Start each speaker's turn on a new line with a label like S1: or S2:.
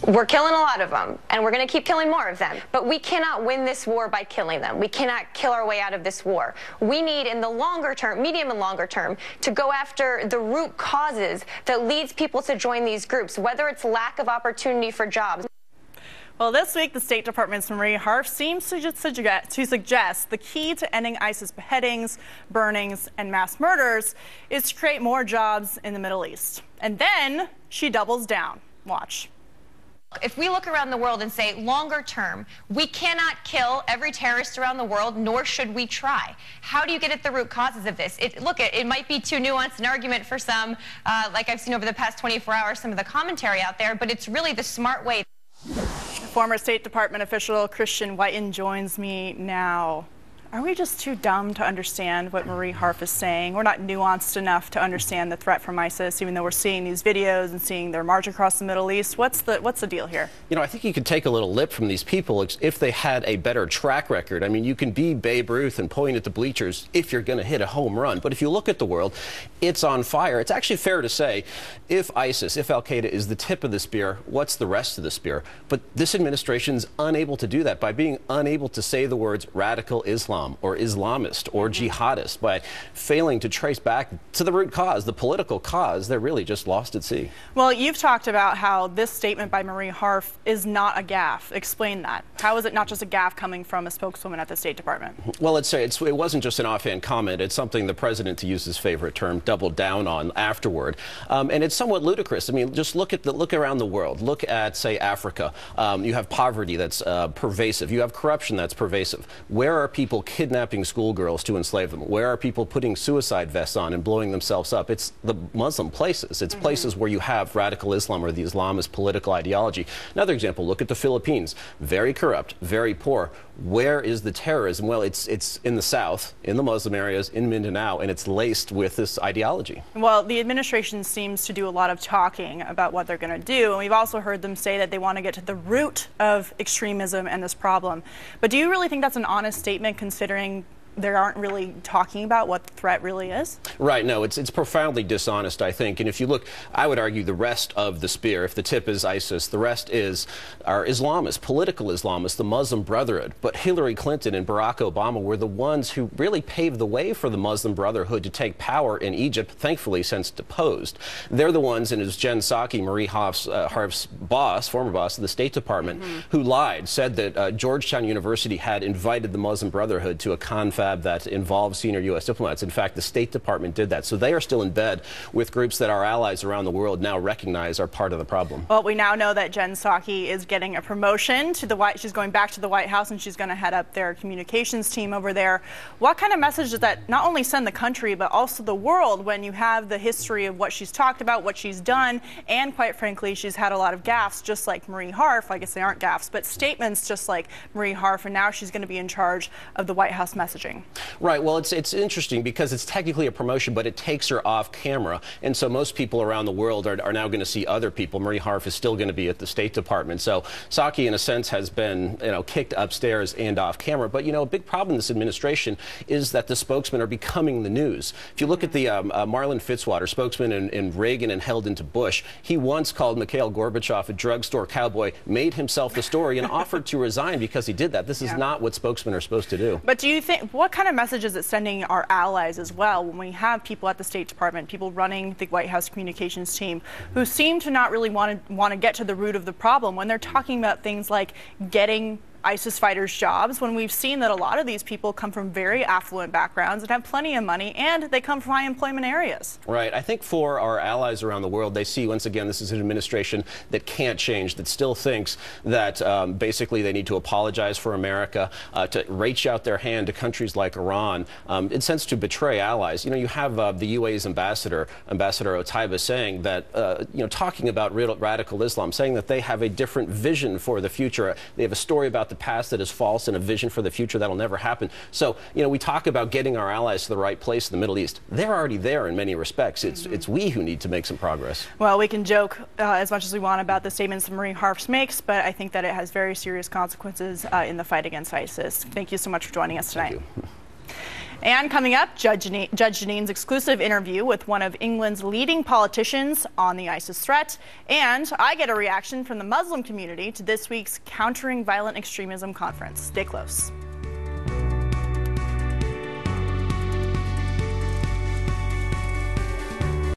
S1: We're killing a lot of them, and we're going to keep killing more of them. But we cannot win this war by killing them. We cannot kill our way out of this war. We need, in the longer term, medium and longer term, to go after the root causes that leads people to join these groups, whether it's lack of opportunity for jobs.
S2: Well, this week, the State Department's Marie Harf seems to suggest the key to ending ISIS beheadings, burnings, and mass murders is to create more jobs in the Middle East. And then she doubles down. Watch.
S3: If we look around the world and say, longer term, we cannot kill every terrorist around the world, nor should we try. How do you get at the root causes of this? It might be too nuanced an argument for some, like I've seen over the past 24 hours, some of the commentary out there, but it's really the smart way.
S2: Former State Department official Christian Whiten joins me now. Are we just too dumb to understand what Marie Harf is saying? We're not nuanced enough to understand the threat from ISIS, even though we're seeing these videos and seeing their march across the Middle East. What's the deal here?
S4: You know, I think you could take a little lip from these people if they had a better track record. I mean, you can be Babe Ruth and point at the bleachers if you're going to hit a home run. But if you look at the world, it's on fire. It's actually fair to say if ISIS, if Al-Qaeda is the tip of the spear, what's the rest of the spear? But this administration's unable to do that by being unable to say the words radical Islam or Islamist or jihadist, by failing to trace back to the root cause, the political cause. They're really just lost at sea.
S2: Well, you've talked about how this statement by Marie Harf is not a gaffe. Explain that. How is it not just a gaffe coming from a spokeswoman at the State Department?
S4: Well, it wasn't just an offhand comment. It's something the president, to use his favorite term, doubled down on afterward. And it's somewhat ludicrous. I mean, just look around the world. Look at, say, Africa. You have poverty that's pervasive. You have corruption that's pervasive. Where are people kidnapping schoolgirls to enslave them? Where are people putting suicide vests on and blowing themselves up? It's the Muslim places. It's places where you have radical Islam or the Islamist political ideology. Another example, look at the Philippines. Very corrupt, very poor. Where is the terrorism? Well, it's in the south, in the Muslim areas, in Mindanao, and it's laced with this ideology.
S2: Well, the administration seems to do a lot of talking about what they're going to do, and we've also heard them say that they want to get to the root of extremism and this problem. But do you really think that's an honest statement, considering they aren't really talking about what the threat really is?
S4: Right. No, it's profoundly dishonest, I think. And if you look, I would argue the rest of the spear, if the tip is ISIS, the rest are Islamists, political Islamists, the Muslim Brotherhood. But Hillary Clinton and Barack Obama were the ones who really paved the way for the Muslim Brotherhood to take power in Egypt, thankfully since deposed. They're the ones, and it was Jen Psaki, Marie Harf's boss, former boss of the State Department, who lied, said that Georgetown University had invited the Muslim Brotherhood to a confab that involved senior U.S. diplomats. In fact, the State Department did that. So they are still in bed with groups that our allies around the world now recognize are part of the problem.
S2: Well, we now know that Jen Psaki is getting a promotion to the she's going back to the White House, and she's going to head up their communications team over there. What kind of message does that not only send the country, but also the world, when you have the history of what she's talked about, what she's done, and quite frankly, she's had a lot of gaffes, just like Marie Harf. I guess they aren't gaffes, but statements just like Marie Harf, and now she's going to be in charge of the White House messaging.
S4: Right. Well, it's interesting because it's technically a promotion, but it takes her off camera. And so most people around the world are now going to see other people. Marie Harf is still going to be at the State Department. So Psaki, in a sense, has been, kicked upstairs and off camera. But, a big problem in this administration is that the spokesmen are becoming the news. If you look at the Marlon Fitzwater, spokesman in Reagan and held into Bush, he once called Mikhail Gorbachev a drugstore cowboy, made himself the story, and offered to resign because he did that. This is not what spokesmen are supposed to do.
S2: But do you think, what kind of message is it sending our allies as well when we have people at the State Department, people running the White House communications team, who seem to not really want to get to the root of the problem when they're talking about things like getting ISIS fighters jobs, when we've seen that a lot of these people come from very affluent backgrounds and have plenty of money, and they come from high employment areas? Right.
S4: I think for our allies around the world, they see, once again, this is an administration that can't change, that still thinks that basically they need to apologize for America, to reach out their hand to countries like Iran, in a sense to betray allies. You have the UAE's Ambassador Otaiba, saying that, talking about radical Islam, saying that they have a different vision for the future. They have a story about the past that is false and a vision for the future that'll never happen. So, we talk about getting our allies to the right place in the Middle East. They're already there in many respects. It's we who need to make some progress.
S2: Well, we can joke as much as we want about the statements that Marie Harf makes, but I think that it has very serious consequences in the fight against ISIS. Thank you so much for joining us tonight.
S4: Thank you.
S2: And coming up, Judge Jeanine's exclusive interview with one of England's leading politicians on the ISIS threat. And I get a reaction from the Muslim community to this week's Countering Violent Extremism conference. Stay close.